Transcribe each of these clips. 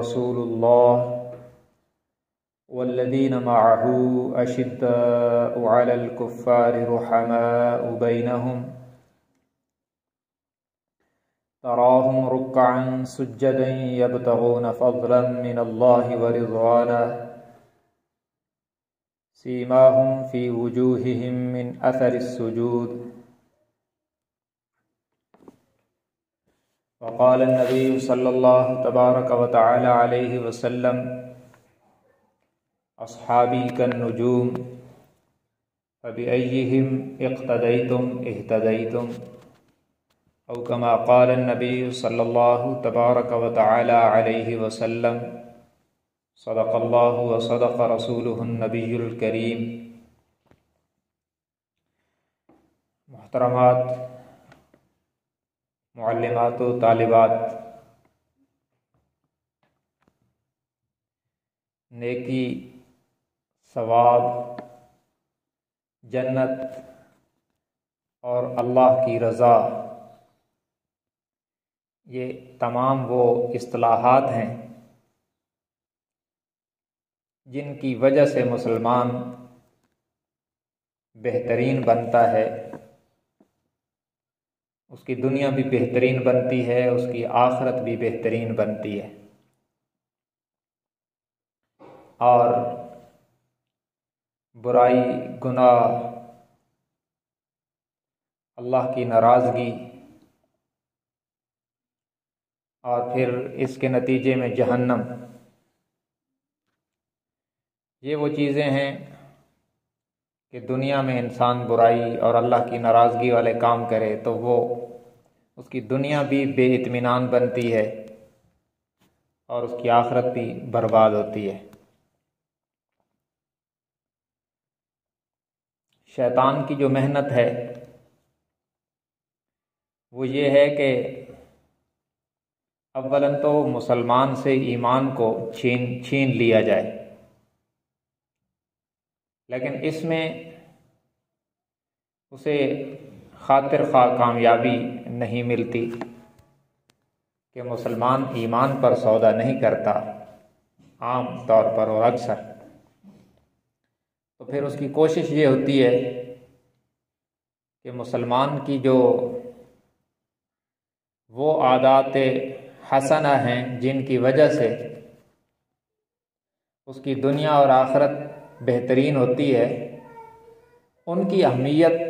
رسول الله والذين معه أشداء على الكفار رحماء بينهم تراهم ركعا سجدا يبتغون فضلا من الله ورضوانا سيماهم في وجوههم من أثر السجود وقال النبي صلى الله تبارك وتعالى عليه وسلم أصحابي كالنجوم فبأيهم اقتديتم اهتديتم أو كما قال النبي صلى الله تبارك وتعالى عليه وسلم صدق الله وصدق رسوله النبي الكريم۔ محترمات معلمات و طالبات، نیکی، ثواب، جنت اور اللہ کی رضا، یہ تمام وہ اصطلاحات ہیں جن کی وجہ سے مسلمان بہترین بنتا ہے، اس کی دنیا بھی بہترین بنتی ہے، اس کی آخرت بھی بہترین بنتی ہے، اور برائی، گناہ، اللہ کی ناراضگی اور پھر اس کے نتیجے میں جہنم، یہ وہ چیزیں ہیں کہ دنیا میں انسان برائی اور اللہ کی ناراضگی والے کام کرے تو وہ اس کی دنیا بھی بے اطمینان بنتی ہے اور اس کی آخرت بھی برباد ہوتی ہے۔ شیطان کی جو محنت ہے وہ یہ ہے کہ اولاً تو مسلمان سے ایمان کو چھین لیا جائے، لیکن اس میں اسے خاطر خواہ کامیابی نہیں ملتی کہ مسلمان ایمان پر سودا نہیں کرتا عام طور پر اور اکثر، تو پھر اس کی کوشش یہ ہوتی ہے کہ مسلمان کی جو وہ عادات حسنہ ہیں جن کی وجہ سے اس کی دنیا اور آخرت بہترین ہوتی ہے، ان کی اہمیت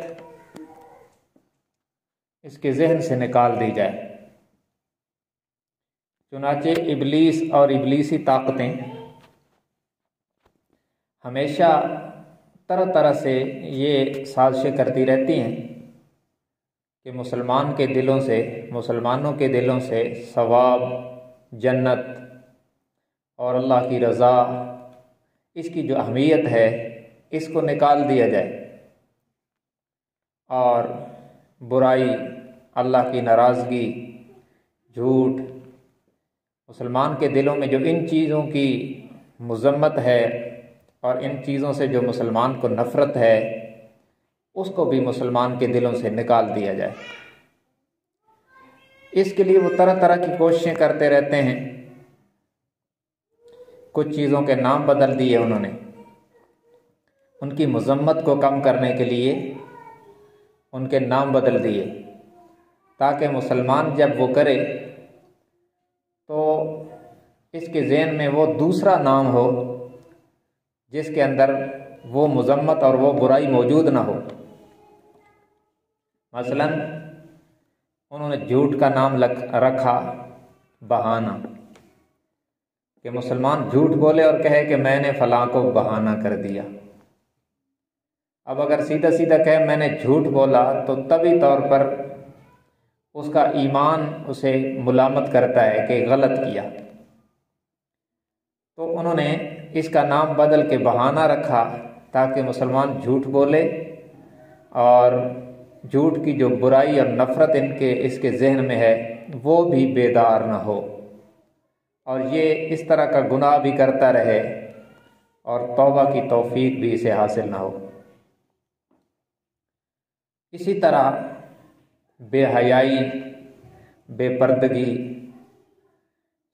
اس کے ذہن سے نکال دی جائے۔ چنانچہ ابلیس اور ابلیسی طاقتیں ہمیشہ طرح طرح سے یہ سازشیں کرتی رہتی ہیں کہ مسلمانوں کے دلوں سے ثواب، جنت اور اللہ کی رضا، اس کی جو اہمیت ہے اس کو نکال دیا جائے، اور برائی، اللہ کی ناراضگی، جھوٹ، مسلمان کے دلوں میں جو ان چیزوں کی مذمت ہے اور ان چیزوں سے جو مسلمان کو نفرت ہے اس کو بھی مسلمان کے دلوں سے نکال دیا جائے۔ اس کے لیے وہ طرح طرح کی کوششیں کرتے رہتے ہیں۔ کچھ چیزوں کے نام بدل دیے انہوں نے، ان کی مذمت کو کم کرنے کے لیے ان کے نام بدل دیے تاکہ مسلمان جب وہ کرے تو اس کے ذہن میں وہ دوسرا نام ہو جس کے اندر وہ مذمت اور وہ برائی موجود نہ ہو۔ مثلا انہوں نے جھوٹ کا نام رکھا بہانہ، کہ مسلمان جھوٹ بولے اور کہے کہ میں نے فلاں کو بہانہ کر دیا۔ اب اگر سیدھا سیدھا کہے میں نے جھوٹ بولا تو طبی طور پر اس کا ایمان اسے ملامت کرتا ہے کہ غلط کیا، تو انہوں نے اس کا نام بدل کے بہانہ رکھا تاکہ مسلمان جھوٹ بولے اور جھوٹ کی جو برائی اور نفرت اس کے ذہن میں ہے وہ بھی بیدار نہ ہو، اور یہ اس طرح کا گناہ بھی کرتا رہے اور توبہ کی توفیق بھی اسے حاصل نہ ہو۔ اسی طرح بے حیائی، بے پردگی،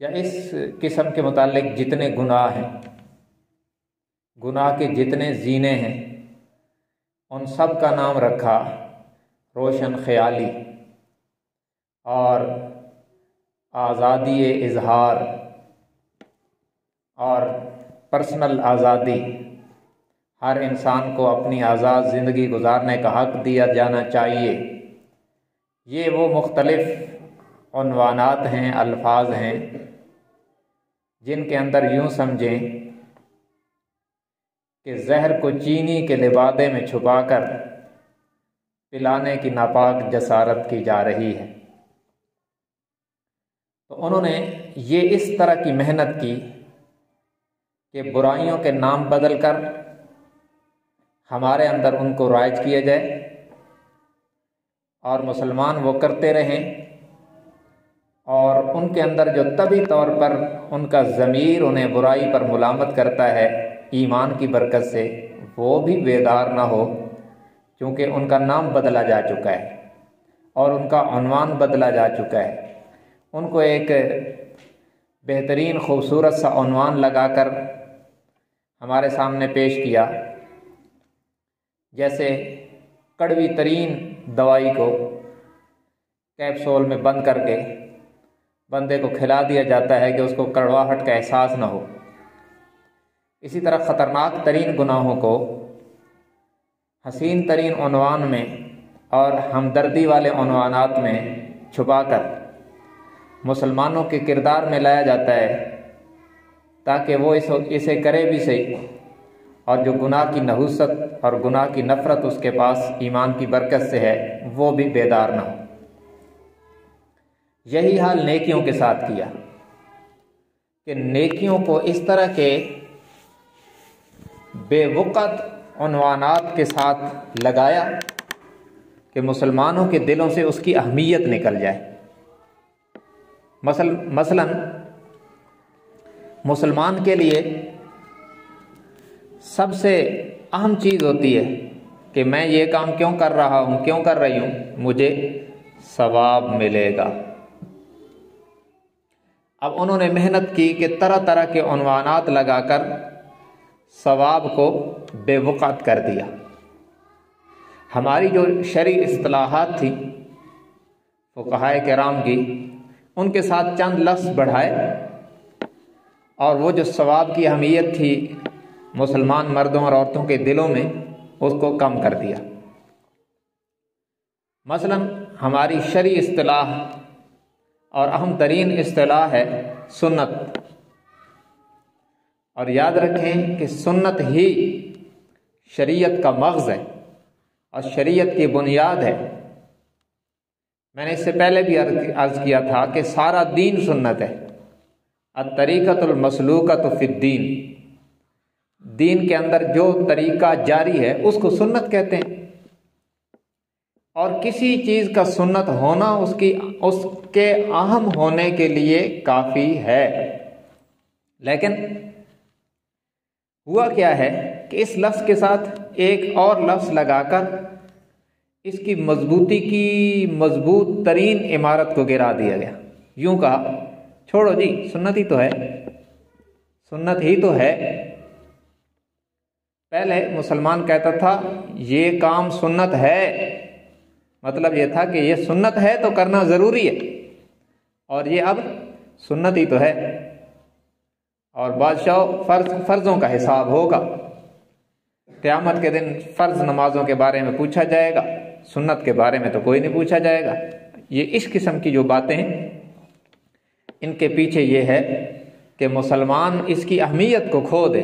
یا اس قسم کے متعلق جتنے گناہ ہیں، گناہ کے جتنے زینے ہیں، ان سب کا نام رکھا روشن خیالی اور آزادی اظہار اور پرسنل آزادی، ہر انسان کو اپنی آزاد زندگی گزارنے کا حق دیا جانا چاہیے۔ یہ وہ مختلف عنوانات ہیں، الفاظ ہیں، جن کے اندر یوں سمجھیں کہ زہر کو چینی کے لبادے میں چھپا کر پلانے کی ناپاک جسارت کی جا رہی ہے۔ تو انہوں نے یہ اس طرح کی محنت کی کہ برائیوں کے نام بدل کر ہمارے اندر ان کو رائج کیا جائے اور مسلمان وہ کرتے رہیں، اور ان کے اندر جو طبعی طور پر ان کا ضمیر انہیں برائی پر ملامت کرتا ہے ایمان کی برکت سے، وہ بھی بیدار نہ ہو، کیونکہ ان کا نام بدلا جا چکا ہے اور ان کا عنوان بدلا جا چکا ہے۔ ان کو ایک بہترین خوبصورت سا عنوان لگا کر ہمارے سامنے پیش کیا، جیسے کڑوی ترین دوائی کو کیپسول میں بند کر کے بندے کو کھلا دیا جاتا ہے کہ اس کو کڑواہٹ کا احساس نہ ہو۔ اسی طرح خطرناک ترین گناہوں کو حسین ترین عنوان میں اور ہمدردی والے عنوانات میں چھپا کر مسلمانوں کے کردار میں لایا جاتا ہے، تاکہ وہ اسے کرے بھی صحیح، اور جو گناہ کی نحوست اور گناہ کی نفرت اس کے پاس ایمان کی برکت سے ہے وہ بھی بیدار نہ ہو۔ یہی حال نیکیوں کے ساتھ کیا کہ نیکیوں کو اس طرح کے بے وقت عنوانات کے ساتھ لگایا کہ مسلمانوں کے دلوں سے اس کی اہمیت نکل جائے۔ مثلا مسلمان کے لیے سب سے اہم چیز ہوتی ہے کہ میں یہ کام کیوں کر رہا ہوں، کیوں کر رہی ہوں، مجھے ثواب ملے گا۔ اب انہوں نے محنت کی کہ طرح طرح کے عنوانات لگا کر ثواب کو بے وقت کر دیا۔ ہماری جو شرعی اصطلاحات تھی فقہاء کرام کی، ان کے ساتھ چند لفظ بڑھائے اور وہ جو ثواب کی اہمیت تھی مسلمان مردوں اور عورتوں کے دلوں میں، اس کو کم کر دیا۔ مثلا ہماری شرعی اصطلاح اور اہم ترین اصطلاح ہے سنت، اور یاد رکھیں کہ سنت ہی شریعت کا مغز ہے اور شریعت کی بنیاد ہے۔ میں نے اس سے پہلے بھی عرض کیا تھا کہ سارا دین سنت ہے، الطریقۃ المسلوکۃ فی الدین، دین کے اندر جو طریقہ جاری ہے اس کو سنت کہتے ہیں، اور کسی چیز کا سنت ہونا اس کے اہم ہونے کے لیے کافی ہے۔ لیکن ہوا کیا ہے کہ اس لفظ کے ساتھ ایک اور لفظ لگا کر اس کی مضبوطی کی مضبوط ترین عمارت کو گرا دیا گیا۔ یوں کہا چھوڑو جی، سنت ہی تو ہے، سنت ہی تو ہے۔ پہلے مسلمان کہتا تھا یہ کام سنت ہے، مطلب یہ تھا کہ یہ سنت ہے تو کرنا ضروری ہے، اور یہ اب سنت ہی تو ہے، اور بادشاہ فرضوں کا حساب ہوگا۔ قیامت کے دن فرض نمازوں کے بارے میں پوچھا جائے گا، سنت کے بارے میں تو کوئی نہیں پوچھا جائے گا۔ یہ اس قسم کی جو باتیں ہیں، ان کے پیچھے یہ ہے کہ مسلمان اس کی اہمیت کو کھو دے۔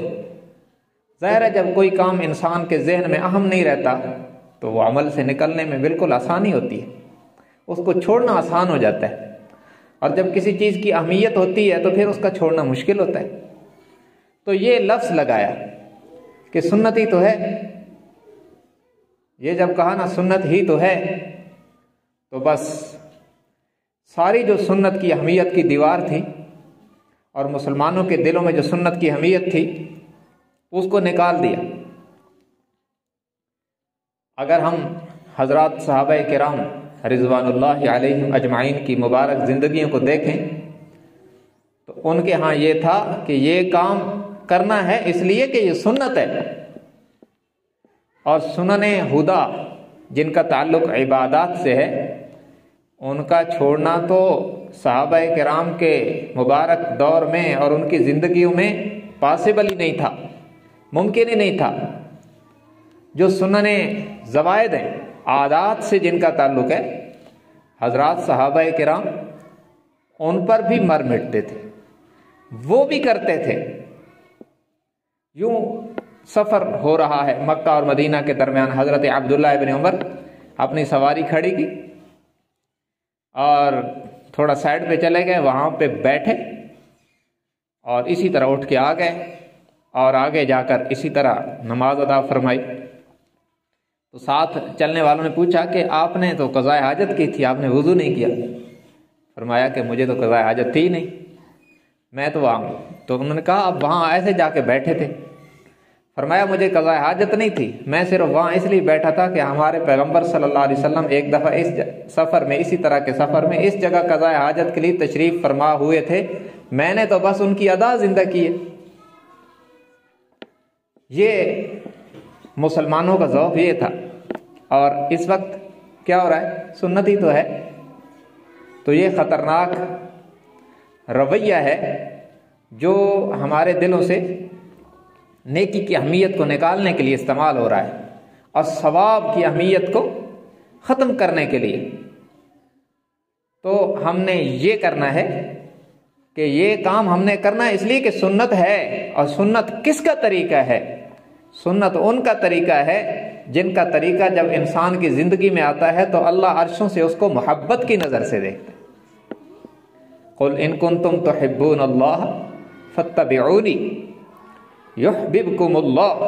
ظاہر ہے جب کوئی کام انسان کے ذہن میں اہم نہیں رہتا تو وہ عمل سے نکلنے میں بالکل آسانی ہوتی ہے، اس کو چھوڑنا آسان ہو جاتا ہے، اور جب کسی چیز کی اہمیت ہوتی ہے تو پھر اس کا چھوڑنا مشکل ہوتا ہے۔ تو یہ لفظ لگایا کہ سنت ہی تو ہے۔ یہ جب کہا نا سنت ہی تو ہے، تو بس ساری جو سنت کی اہمیت کی دیوار تھی اور مسلمانوں کے دلوں میں جو سنت کی اہمیت تھی اس کو نکال دیا۔ اگر ہم حضرات صحابہ کرام رضوان اللہ علیہم اجمعین کی مبارک زندگیوں کو دیکھیں تو ان کے ہاں یہ تھا کہ یہ کام کرنا ہے اس لیے کہ یہ سنت ہے، اور سنن ہدا جن کا تعلق عبادات سے ہے ان کا چھوڑنا تو صحابہ کرام کے مبارک دور میں اور ان کی زندگیوں میں پاسبل ہی نہیں تھا، ممکن ہی نہیں تھا۔ جو سنن زوائد ہیں، عادات سے جن کا تعلق ہے، حضرات صحابہ کرام ان پر بھی مر مٹتے تھے، وہ بھی کرتے تھے۔ یوں سفر ہو رہا ہے مکہ اور مدینہ کے درمیان، حضرت عبداللہ ابن عمر اپنی سواری کھڑی کی اور تھوڑا سائڈ پہ چلے گئے، وہاں پہ بیٹھے اور اسی طرح اٹھ کے آ گئے اور آگے جا کر اسی طرح نماز ادا فرمائی۔ تو ساتھ چلنے والوں نے پوچھا کہ آپ نے تو قضاء حاجت کی تھی، آپ نے وضو نہیں کیا؟ فرمایا کہ مجھے تو قضاء حاجت تھی نہیں، میں تو وہاں ہوں۔ تو انہوں نے کہا آپ وہاں ایسے جا کے بیٹھے تھے؟ فرمایا مجھے قضاء حاجت نہیں تھی، میں صرف وہاں اس لیے بیٹھا تھا کہ ہمارے پیغمبر صلی اللہ علیہ وسلم ایک دفعہ اس سفر میں، اسی طرح کے سفر میں اس جگہ قضاء حاجت کے لیے تشریف فرما ہوئے تھے، میں نے تو بس ان کی ادا زندہ کی ہے۔ یہ مسلمانوں کا ذوق یہ تھا، اور اس وقت کیا ہو رہا ہے؟ سنت ہی تو ہے۔ تو یہ خطرناک رویہ ہے جو ہمارے دلوں سے نیکی کی اہمیت کو نکالنے کے لیے استعمال ہو رہا ہے اور ثواب کی اہمیت کو ختم کرنے کے لیے۔ تو ہم نے یہ کرنا ہے کہ یہ کام ہم نے کرنا ہے اس لیے کہ سنت ہے، اور سنت کس کا طریقہ ہے؟ سنت ان کا طریقہ ہے جن کا طریقہ جب انسان کی زندگی میں آتا ہے تو اللہ عرشوں سے اس کو محبت کی نظر سے دیکھتا ہے۔ قل ان کنتم تحبون اللہ فاتبعونی یحببکم اللہ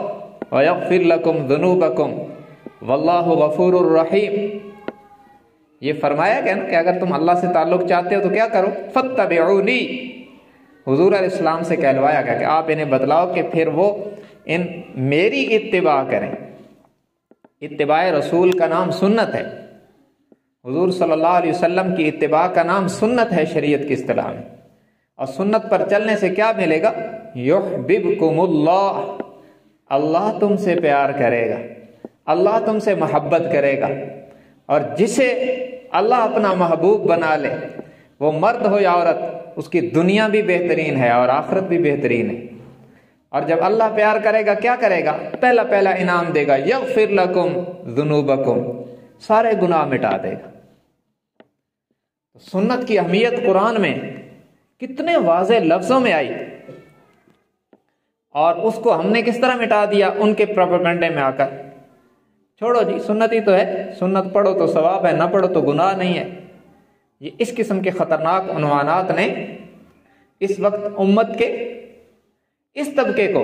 ویغفر لکم ذنوبکم واللہ غفور الرحیم۔ یہ فرمایا گیا نا کہ اگر تم اللہ سے تعلق چاہتے ہو تو کیا کرو؟ فاتبعونی۔ حضور علیہ السلام سے کہلوایا گیا کہ آپ انہیں بتلاؤ کہ پھر وہ میری اتباع کریں۔ اتباع رسول کا نام سنت ہے، حضور صلی اللہ علیہ وسلم کی اتباع کا نام سنت ہے شریعت کی اصطلاح میں۔ اور سنت پر چلنے سے کیا ملے گا؟ یحببکم اللہ، اللہ تم سے پیار کرے گا، اللہ تم سے محبت کرے گا۔ اور جسے اللہ اپنا محبوب بنا لے، وہ مرد ہو یا عورت، اس کی دنیا بھی بہترین ہے اور آخرت بھی بہترین ہے۔ اور جب اللہ پیار کرے گا کیا کرے گا؟ پہلا انعام دے گا، یغفر لکم ذنوبکم، سارے گناہ مٹا دے گا۔ سنت کی اہمیت قرآن میں کتنے واضح لفظوں میں آئی، اور اس کو ہم نے کس طرح مٹا دیا ان کے پروپیگنڈے میں آ کر۔ چھوڑو جی، سنت ہی تو ہے، سنت پڑھو تو ثواب ہے، نہ پڑھو تو گناہ نہیں ہے۔ یہ اس قسم کے خطرناک عنوانات نے اس وقت امت کے اس طبقے کو،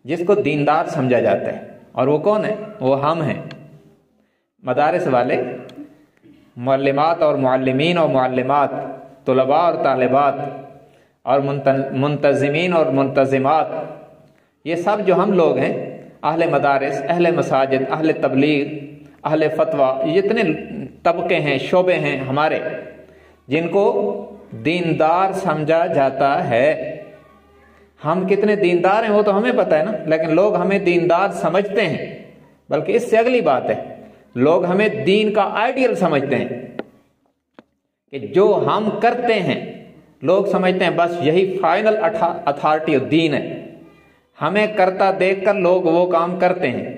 جس کو دیندار سمجھا جاتا ہے، اور وہ کون ہے؟ وہ ہم ہیں، مدارس والے، معلمات اور معلمین اور معلمات، طلباء اور طالبات، اور منتظمین اور منتظمات، یہ سب جو ہم لوگ ہیں، اہل مدارس، اہل مساجد، اہل تبلیغ، اہل فتویٰ، یہ اتنے طبقے ہیں، شعبے ہیں ہمارے جن کو دیندار سمجھا جاتا ہے۔ ہم کتنے دیندار ہیں وہ تو ہمیں پتہ ہے نا، لیکن لوگ ہمیں دیندار سمجھتے ہیں، بلکہ اس سے اگلی بات ہے، لوگ ہمیں دین کا آئیڈیل سمجھتے ہیں کہ جو ہم کرتے ہیں لوگ سمجھتے ہیں بس یہی فائنل اتھارٹی دین ہے۔ ہمیں کرتا دیکھ کر لوگ وہ کام کرتے ہیں،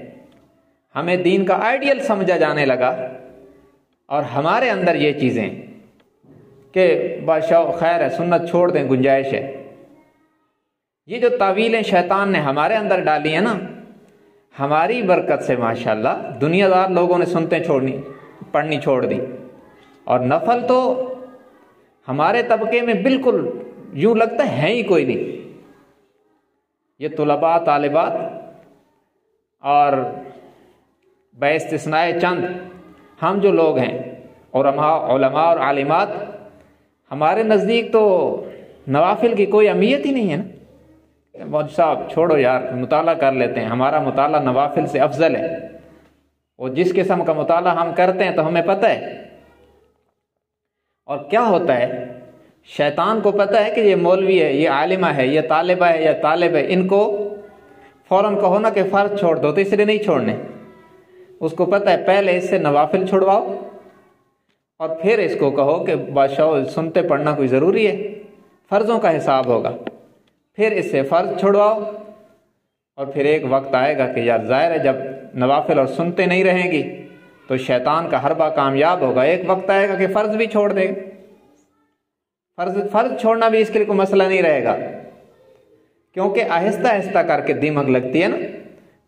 ہمیں دین کا آئیڈیل سمجھا جانے لگا، اور ہمارے اندر یہ چیزیں کہ بادشاہ خیر ہے، سنت چھوڑ دیں، گنجائش ہے۔ یہ جو تعویلیں شیطان نے ہمارے اندر ڈالی ہیں نا، ہماری برکت سے ماشاءاللہ دنیا دار لوگوں نے سنتیں پڑھنی چھوڑ دی، اور نفل تو ہمارے طبقے میں بالکل یوں لگتا ہے ہی کوئی نہیں۔ یہ طلباء، طالبات اور باستثناء چند ہم جو لوگ ہیں، علماء اور عالمات، ہمارے نزدیک تو نوافل کی کوئی اہمیت ہی نہیں ہے نا۔ مولوی صاحب چھوڑو یار، مطالعہ کر لیتے ہیں، ہمارا مطالعہ نوافل سے افضل ہے۔ اور جس قسم کا مطالعہ ہم کرتے ہیں تو ہمیں پتہ ہے۔ اور کیا ہوتا ہے، शैतान को पता है कि ये मौलवी है, ये आलिमा है, ये तालिबा है या तालिब है, इनको फौरन कहो ना कि फ़र्ज छोड़ दो, तो इसलिए नहीं छोड़ने। उसको पता है पहले इससे नवाफिल छुड़वाओ और फिर इसको कहो कि बादशाह सुनते पढ़ना कोई ज़रूरी है, फ़र्ज़ों का हिसाब होगा, फिर इससे फ़र्ज छुड़वाओ और फिर एक वक्त आएगा कि यार ज़ाहिर है जब नवाफिल और सुनते नहीं रहेंगी तो शैतान का हरबा कामयाब होगा। एक वक्त आएगा कि फ़र्ज भी छोड़ देगा। फ़र्ज छोड़ना भी इसके लिए कोई मसला नहीं रहेगा, क्योंकि आहिस्ता आहिस्ता करके दीमक लगती है ना,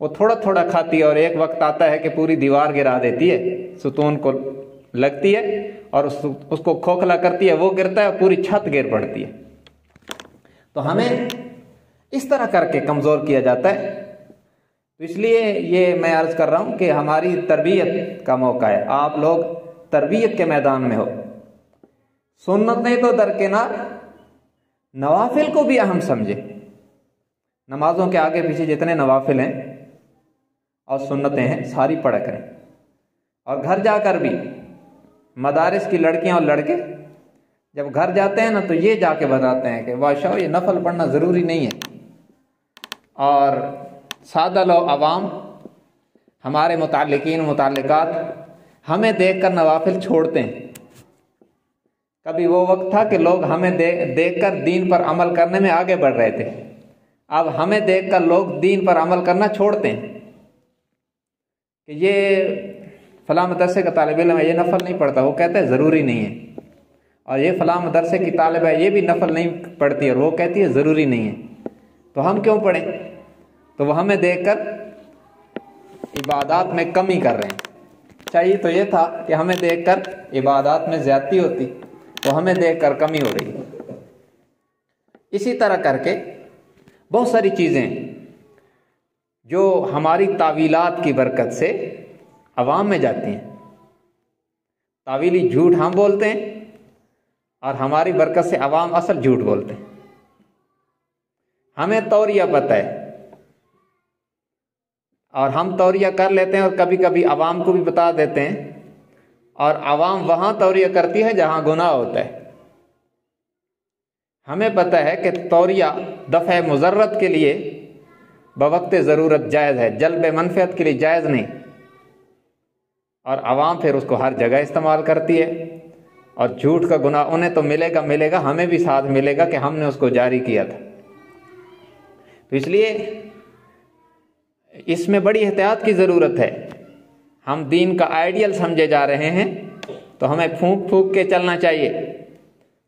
वो थोड़ा थोड़ा खाती है और एक वक्त आता है कि पूरी दीवार गिरा देती है, सुतून को लगती है और उसको खोखला करती है, वो गिरता है, पूरी छत गिर पड़ती है। तो हमें इस तरह करके कमज़ोर किया जाता है। तो इसलिए ये मैं अर्ज़ कर रहा हूँ कि हमारी तरबियत का मौका है, आप लोग तरबियत के मैदान में हो। सुन्नतें तो दरकिनार, नवाफिल को भी अहम समझे। नमाजों के आगे पीछे जितने नवाफिल हैं और सुन्नतें हैं सारी पढ़ा करें। और घर जाकर भी मदारिस की लड़कियां और लड़के जब घर जाते हैं ना तो ये जाके बताते हैं कि बादशाह ये नफल पढ़ना ज़रूरी नहीं है। और सादा लोग अवाम, हमारे मुताल्लिकीन मुताल्लिकात हमें देखकर नवाफिल छोड़ते हैं। कभी वो वक्त था कि लोग हमें देखकर दीन पर अमल करने में आगे बढ़ रहे थे, अब हमें देखकर लोग दीन पर अमल करना छोड़ते हैं कि ये फलां मदरसे का तालिब इल्म है, ये नफल नहीं पढ़ता, वो कहते हैं ज़रूरी नहीं है। और ये फलां मदरसे की तालिब है, ये भी नफल नहीं पढ़ती और वो कहती है ज़रूरी नहीं है। तो हम क्यों पढ़ें? तो वो हमें देखकर इबादत में कमी कर रहे हैं। चाहिए तो ये था कि हमें देखकर इबादत में ज़्यादती होती, तो हमें देखकर कमी हो रही है। इसी तरह करके बहुत सारी चीज़ें जो हमारी तावीलात की बरकत से अवाम में जाती हैं। तावीली झूठ हम बोलते हैं और हमारी बरकत से अवाम असल झूठ बोलते हैं। हमें तौरिया पता है और हम तौरिया कर लेते हैं और कभी कभी अवाम को भी बता देते हैं, और अवाम वहाँ तौरिया करती है जहाँ गुनाह होता है। हमें पता है कि तौरिया दफ़े मुज़र्रत के लिए बवक्त ज़रूरत जायज़ है, जल्ब मनफ़ियत के लिए जायज़ नहीं। और अवाम फिर उसको हर जगह इस्तेमाल करती है और झूठ का गुनाह उन्हें तो मिलेगा, हमें भी साथ मिलेगा कि हमने उसको जारी किया था। तो इसलिए इसमें बड़ी एहतियात की ज़रूरत है। हम दीन का आइडियल समझे जा रहे हैं तो हमें फूंक फूंक के चलना चाहिए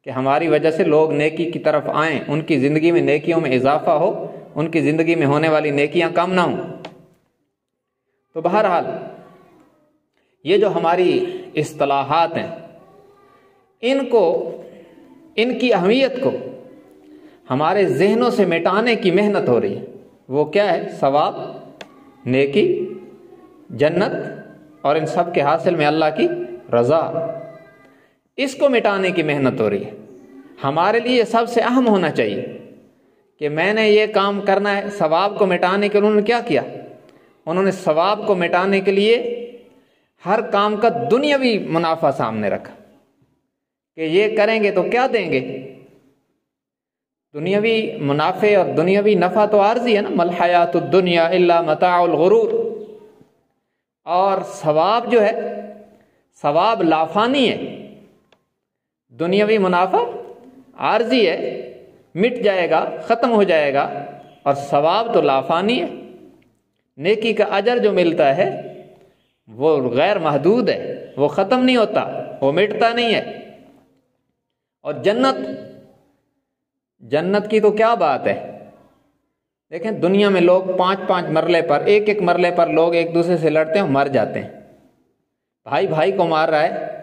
कि हमारी वजह से लोग नेकी की तरफ आएँ, उनकी ज़िंदगी में नेकियों में इजाफा हो, उनकी ज़िंदगी में होने वाली नेकियां कम ना हों। तो बहरहाल ये जो हमारी इस्तिलाहात हैं, इनकी अहमियत को हमारे जहनों से मिटाने की मेहनत हो रही है। वो क्या है? सवाब, नेकी, जन्नत और इन सब के हासिल में अल्लाह की रज़ा, इसको मिटाने की मेहनत हो रही है। हमारे लिए सबसे अहम होना चाहिए कि मैंने ये काम करना है। सवाब को मिटाने के लिए उन्होंने क्या किया? उन्होंने सवाब को मिटाने के लिए हर काम का दुनियावी मुनाफा सामने रखा कि ये करेंगे तो क्या देंगे। दुनियावी मुनाफे और दुनियावी नफ़ा तो आर्जी है ना, मल हयातुद दुनिया इल्ला मताउल गुरूर। और सवाब जो है, सवाब लाफानी है, दुनियावी मुनाफा आर्जी है, मिट जाएगा, ख़त्म हो जाएगा। और सवाब तो लाफानी है, नेकी का अजर जो मिलता है वो गैर महदूद है, वो ख़त्म नहीं होता, वो मिटता नहीं है। और जन्नत की तो क्या बात है। देखें दुनिया में लोग 5-5 मरले पर, एक मरले पर लोग एक दूसरे से लड़ते हैं, मर जाते हैं। भाई भाई को मार रहा है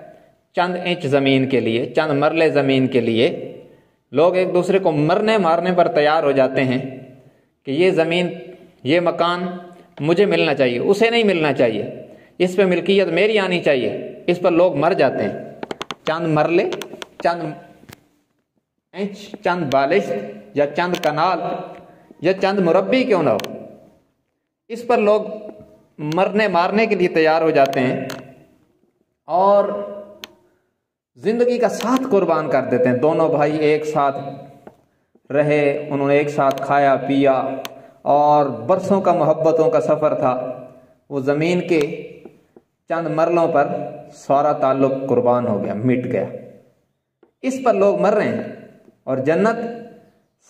चंद इंच ज़मीन के लिए, चंद मरले ज़मीन के लिए। लोग एक दूसरे को मरने मारने पर तैयार हो जाते हैं कि ये ज़मीन, ये मकान मुझे मिलना चाहिए, उसे नहीं मिलना चाहिए, इस पे मिल्कियत मेरी आनी चाहिए। इस पर लोग मर जाते हैं। चंद मरले, चंद इंच, चंद बालिश या चंद कनाल या चंद मुरब्बी क्यों ना हो, इस पर लोग मरने मारने के लिए तैयार हो जाते हैं। और ज़िंदगी का साथ कुर्बान कर देते हैं। दोनों भाई एक साथ रहे, उन्होंने एक साथ खाया पिया और बरसों का मोहब्बतों का सफ़र था। वो ज़मीन के चंद मरलों पर सारा ताल्लुक़ कुर्बान हो गया, मिट गया। इस पर लोग मर रहे हैं। और जन्नत,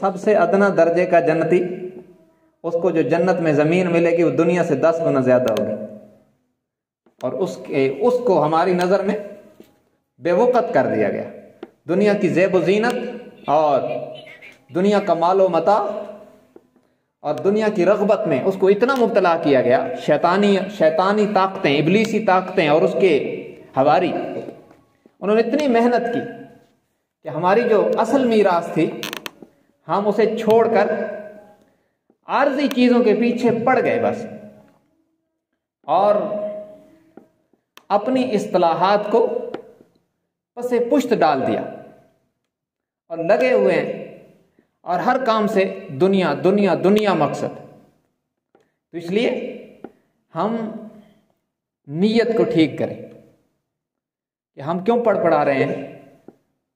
सबसे अदना दर्जे का जन्नती, उसको जो जन्नत में ज़मीन मिलेगी वो दुनिया से 10 गुना ज़्यादा होगी। और उसको हमारी नज़र में बेवकत कर दिया गया। दुनिया की ज़ेब व ज़ीनत और दुनिया का मालो मता और दुनिया की रग़बत में उसको इतना मुब्तला किया गया। शैतानी ताकतें, इबलीसी ताकतें और उसके हवारी, उन्होंने इतनी मेहनत की कि हमारी जो असल मीरास थी हम उसे छोड़कर आर्जी चीज़ों के पीछे पड़ गए बस, और अपनी इस्तिलाहात को पसे पुश्त डाल दिया और लगे हुए हैं और हर काम से दुनिया दुनिया दुनिया मकसद। तो इसलिए हम नीयत को ठीक करें कि हम क्यों पढ़ा रहे हैं,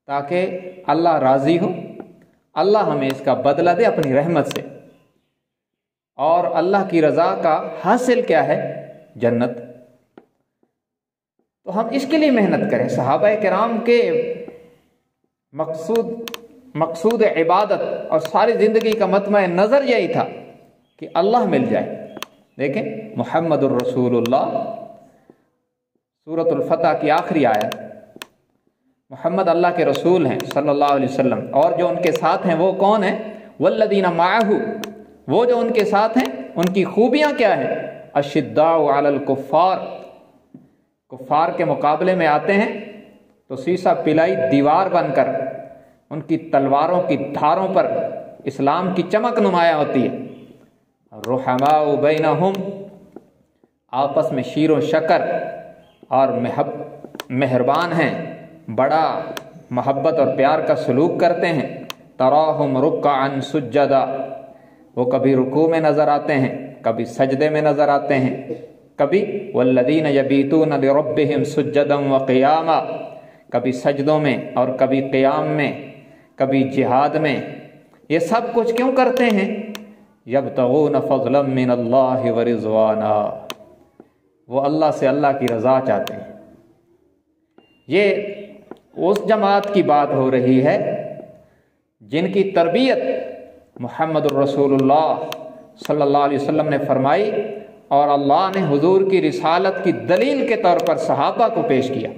ताकि अल्लाह राज़ी हो, अल्लाह हमें इसका बदला दे अपनी रहमत से। और अल्लाह की रज़ा का हासिल क्या है? जन्नत। तो हम इसके लिए मेहनत करें। सहाबा किराम के मकसूद इबादत और सारी ज़िंदगी का मतमा नज़र यही था कि अल्लाह मिल जाए। देखें मुहम्मदुर रसूलुल्लाह, सूरतुल फतह की आखिरी आयत, मुहम्मद अल्लाह के रसूल हैं सल्लल्लाहु अलैहि वसल्लम, और जो उनके साथ हैं वो कौन है? वल्लदीना माअहू, वो जो उनके साथ हैं उनकी खूबियाँ क्या है? अशिद्दाउ अलल कुफ़ार, कुफ़ार के मुकाबले में आते हैं तो सीसा पिलाई दीवार बनकर उनकी तलवारों की धारों पर इस्लाम की चमक नुमाया होती है। रुहमाउ बैनहुम, आपस में शीरो शकर और मेहरबान हैं, बड़ा मोहब्बत और प्यार का सलूक करते हैं। तराहुम रुक्अन सुज्जदा, वो कभी रुकू में नज़र आते हैं, कभी सजदे में नज़र आते हैं, कभी वल्लदीन यबीतून लिरब्बिहिम सुज्जदन व क़ियामा, कभी सजदों में और कभी क़ियाम में, कभी जिहाद में। ये सब कुछ क्यों करते हैं? यब्तगून फ़ज़लन मिनल्लाहि व रिज़वाना, वो अल्लाह से अल्लाह की रज़ा चाहते हैं। ये उस जमात की बात हो रही है जिनकी तरबियत मुहम्मदुर रसूलुल्लाह सल्लल्लाहु अलैहि वसल्लम ने फरमाई और अल्लाह ने हुजूर की रिसालत की दलील के तौर पर सहाबा को पेश किया।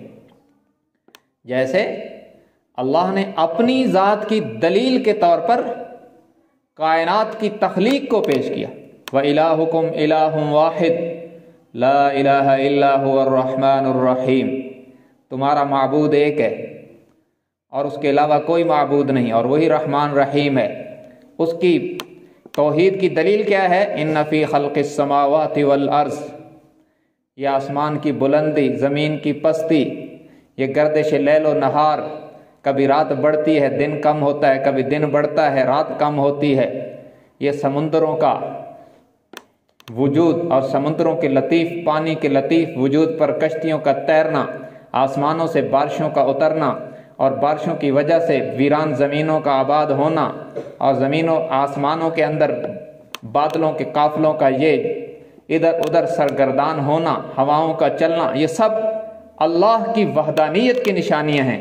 जैसे अल्लाह ने अपनी ज़ात की दलील के तौर पर कायनात की तख्लीक को पेश किया। व इलाहुकुम इलाहुम वाहिद ला इलाहा इल्ला हुवर रहमानुर रहीम, तुम्हारा माबूद एक है और उसके अलावा कोई माबूद नहीं, और वही रहमान रहीम है। उसकी तौहीद की दलील क्या है? इन्न फी खल्क़िस समावाति वल अर्ज़, ये आसमान की बुलंदी, ज़मीन की पस्ती, ये गर्दिश लैल व नहार, कभी रात बढ़ती है दिन कम होता है, कभी दिन बढ़ता है रात कम होती है, ये समुंदरों का वजूद और समुद्रों के लतीफ़, पानी के लतीफ़ वजूद पर कश्तियों का तैरना, आसमानों से बारिशों का उतरना और बारिशों की वजह से वीरान ज़मीनों का आबाद होना और ज़मीनों आसमानों के अंदर बादलों के काफ़िलों का ये इधर उधर सरगर्दान होना, हवाओं का चलना, ये सब अल्लाह की वहदानियत की निशानियाँ हैं।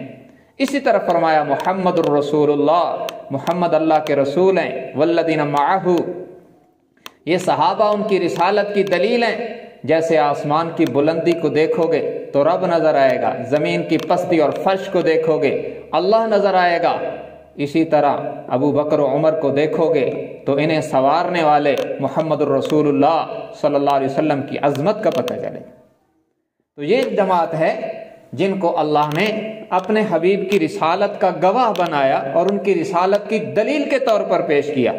इसी तरह फरमाया मुहम्मदुर रसूलुल्लाह, मुहम्मद अल्लाह के रसूल हैं। वल्लदीना माअहू, ये सहाबा उनकी रिसालत की दलील हैं। जैसे आसमान की बुलंदी को देखोगे तो रब नज़र आएगा, ज़मीन की पस्ती और फर्श को देखोगे अल्लाह नज़र आएगा। इसी तरह अबू बकर और उमर को देखोगे तो इन्हें संवारने वाले मुहम्मदुर रसूलुल्लाह सल्लल्लाहु अलैहि वसल्लम की अज़मत का पता चलेगा। तो ये जमात है जिनको अल्लाह ने अपने हबीब की रिसालत का गवाह बनाया और उनकी रिसालत की दलील के तौर पर पेश किया।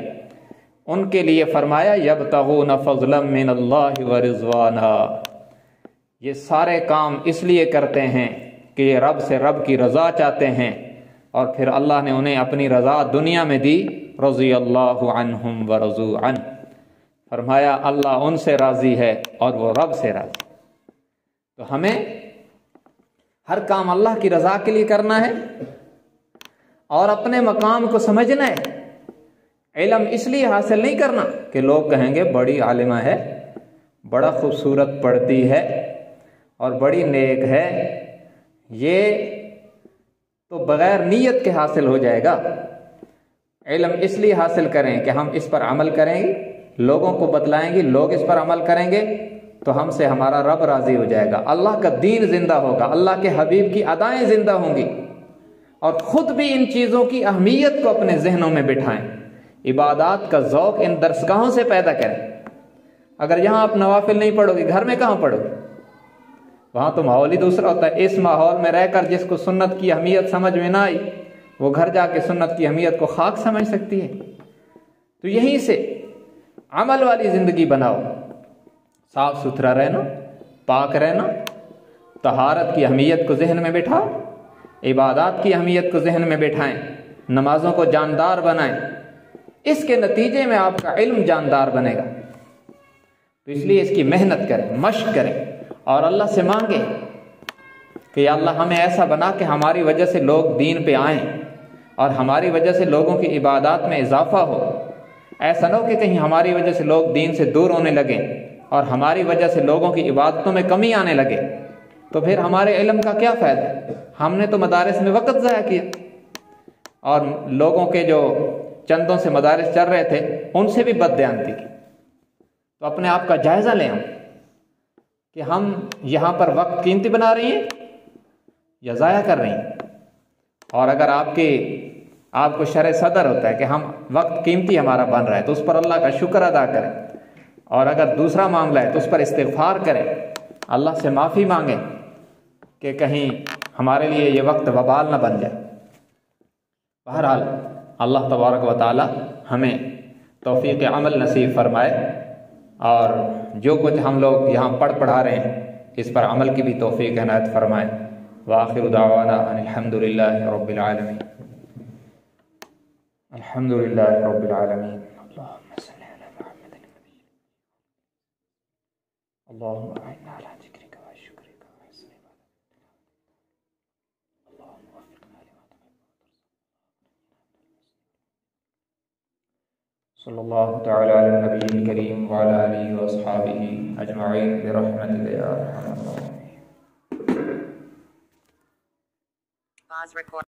उनके लिए फरमाया यब्तगून फ़ज़लन मिनल्लाहि व रिज़वाना, ये सारे काम इसलिए करते हैं कि ये रब से रब की रज़ा चाहते हैं और फिर अल्लाह ने उन्हें अपनी रज़ा दुनिया में दी। रज़ियल्लाहु अन्हुम व रज़ू अन, फरमाया अल्लाह उनसे राज़ी है और वो रब से राज़ी। तो हमें हर काम अल्लाह की रज़ा के लिए करना है और अपने मकाम को समझना है। इल्म इसलिए हासिल नहीं करना कि लोग कहेंगे बड़ी आलिमा है, बड़ा खूबसूरत पढ़ती है और बड़ी नेक है, ये तो बग़ैर नीयत के हासिल हो जाएगा। इल्म इसलिए हासिल करें कि हम इस पर अमल करेंगे, लोगों को बतलाएंगे, लोग इस पर अमल करेंगे तो हमसे हमारा रब राज़ी हो जाएगा, अल्लाह का दीन ज़िंदा होगा, अल्लाह के हबीब की अदाएँ ज़िंदा होंगी। और ख़ुद भी इन चीज़ों की अहमियत को अपने जहनों में बिठाएं, इबादत का ज़ौक़ इन दरसगाहों से पैदा करें। अगर यहाँ आप नवाफिल नहीं पढ़ोगे, घर में कहाँ पढ़ोगे? वहाँ तो माहौल ही दूसरा होता है। इस माहौल में रहकर जिसको सुन्नत की अहमियत समझ में ना आई, वो घर जाके सुन्नत की अहमियत को खाक समझ सकती है। तो यहीं से अमल वाली ज़िंदगी बनाओ, साफ सुथरा रहना, पाक रहना, तहारत की अहमियत को जहन में बिठाओ, इबादत की अहमियत को जहन में बिठाएं, नमाजों को जानदार बनाएं। इसके नतीजे में आपका इल्म जानदार बनेगा। तो इसलिए इसकी मेहनत करें, मश्क करें और अल्लाह से मांगे कि या अल्लाह हमें ऐसा बना कि हमारी वजह से लोग दीन पे आएँ और हमारी वजह से लोगों की इबादत में इजाफा हो। ऐसा ना हो कि कहीं हमारी वजह से लोग दीन से दूर होने लगें और हमारी वजह से लोगों की इबादतों में कमी आने लगे, तो फिर हमारे इल्म का क्या फ़ायदा? हमने तो मदारिस में वक़्त ज़ाया किया और लोगों के जो चंदों से मदारिस चल रहे थे उनसे भी बददयानती की। तो अपने आप का जायज़ा लें हम कि हम यहाँ पर वक्त कीमती बना रही हैं या ज़ाया कर रही हैं। और अगर आपको शर सदर होता है कि हम वक्त कीमती हमारा बन रहा है तो उस पर अल्लाह का शुक्र अदा करें, और अगर दूसरा मामला है तो उस पर इस्तिग़फ़ार करें, अल्लाह से माफ़ी मांगें कि कहीं हमारे लिए ये वक्त वबाल न बन जाए। बहरहाल अल्लाह तबारक व तआला हमें तौफ़ीक़ अमल नसीब फरमाए और जो कुछ हम लोग यहाँ पढ़ा रहे हैं इस पर अमल की भी तौफ़ीक़ इनायत फरमाए। व आखिरु दावाना अल्हम्दुलिल्लाहि रब्बिल आलमीन। अल्हम्दुलिल्लाहि रब्बिल आलमीन। अल्लाहुम्मा सल्लि अला मुहम्मदिन अल्लाहुम्मा अइन्ना अला ज़िक्रिका व शुक्रिका व हुस्नि इबादतिक। अल्लाहुम्मा वफ़्फ़िक़ना लिमा तुहिब्बु सल्लल्लाहु तआला अला नबिय्यिल करीम व अला आलिहि व अस्हाबिहि अजमईन बिरहमतिका या अरहमर राहिमीन।